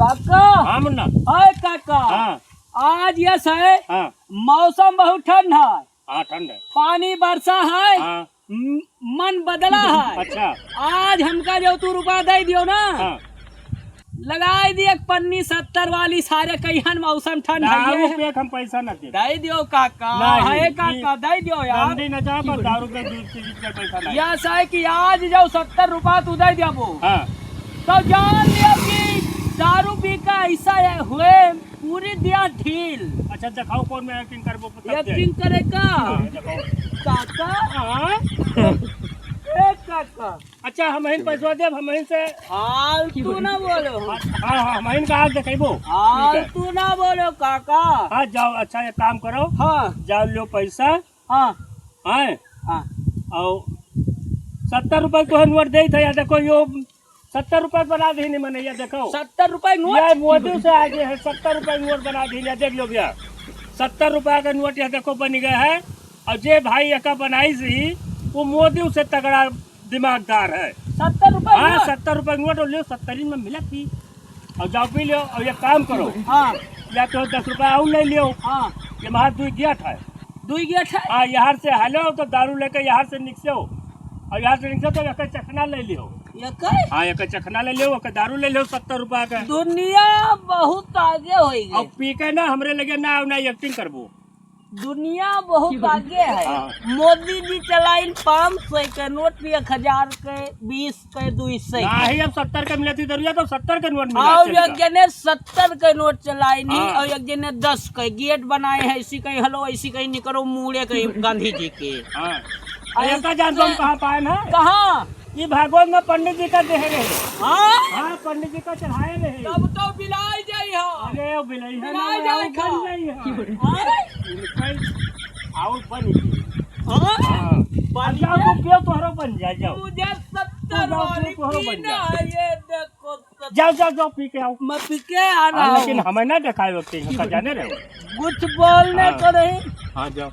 काका। हाँ मुन्ना। हाय काका। हाँ आज यस है। हाँ मौसम बहुत ठंड है। हाँ ठंड है। पानी बरसा है। हाँ मन बदला है। अच्छा आज हमका जो तू रुपया दे दियो ना, हाँ लगाई दी एक पन्नी 70 वाली, सारे कहियन मौसम ठंड दारू है। पे हम पैसा न दे। दे दियो काका। नहीं, है काका दे दियो यार। गंदी न जा पर दारू पे दूध की जितना पैसा नहीं। यस है कि आज जो 70 रुपया तू दे दिया वो, हाँ तो जान लिया कि दारू पी का ऐसा हुए पूरी दिया ढील। अच्छा दिखाओ कौन में एक्टिंग करबो एक्टिंग करे का काका। हाँ ए काका। अच्छा हम इन पैसा देब, हम इन से हाल तू ना बोलो। हाँ हाँ हम इनका आज देखेबो। हाल तू ना बोलो काका। हाँ जाओ। अच्छा एक काम करो। हाँ जाओ लो पैसा। हाँ हाँ हाँ। और 70 रुपए तो नोट दे थे। देखो यो 70 रुपए बना दी नहीं मैंने। ये देखो 70 रुपए नोट। ये मोदी से आगे है। 70 रुपए नोट बना दी। देख लो भैया 70 रुपए का नोट ये देखो बन गया है। और जे भाई एक बनाई सी वो मोदी से तगड़ा दिमागदार है। 70 रुपए। हाँ 70 रुपए नोट लो। 70 में मिला थी। और जाओ पी लो। और ये काम करो। हाँ या तो 10 रुपए और ले लियो। हाँ। ये वहाँ 2 गेट है। 2 गेट है। हाँ यहाँ से हेलो तो दारू लेके यहाँ से निकलो। और यहाँ से निकलो तो एक चखना ले लियो। ये कहे हाँ एक चखना ले लियो। एक दारू ले लियो 70 रुपए का। दुनिया बहुत आगे हो और गई। पी के ना हमरे लगे ना एक्टिंग करबो। दुनिया बहुत आगे है। हाँ। मोदी जी चलाई 500 के नोट भी 1000 के 20 के 200 नहीं अब 70 का मिलती दरुया तो 70 का नोट मिला। और एक जने 70 के नोट चलाई नहीं। हाँ। और एक जने 10 के गेट बनाए हैं। ऐसी कहीं हलो ऐसी कहीं निकलो मुड़े कहीं गांधी जी के। हाँ ऐसा जानते हम कहाँ पाए ना। कहाँ ये भागवत में पंडित जी का दे रहे। हाँ हाँ पंडित जी का चढ़ाए रहे। तब तो बिलाई जाई हो। अरे वो बिलई है ना। बिलाई जाए वो बन नहीं है। हाँ? और बन गई। हाँ? हाँ बन जाओ गया? तो क्यों तोहरो बन जाए। जाओ मुझे 70 जाओ, वाली तोहरो बन पीना जाए। है। ये देखो 70। जाओ जाओ जाओ पी के आओ। मैं पी के आ रहा हाँ, हूँ। लेकिन हमें ना दिखाए एक्टिंग का जाने रहे हो। कुछ बोलने हाँ। को नहीं। हाँ जाओ।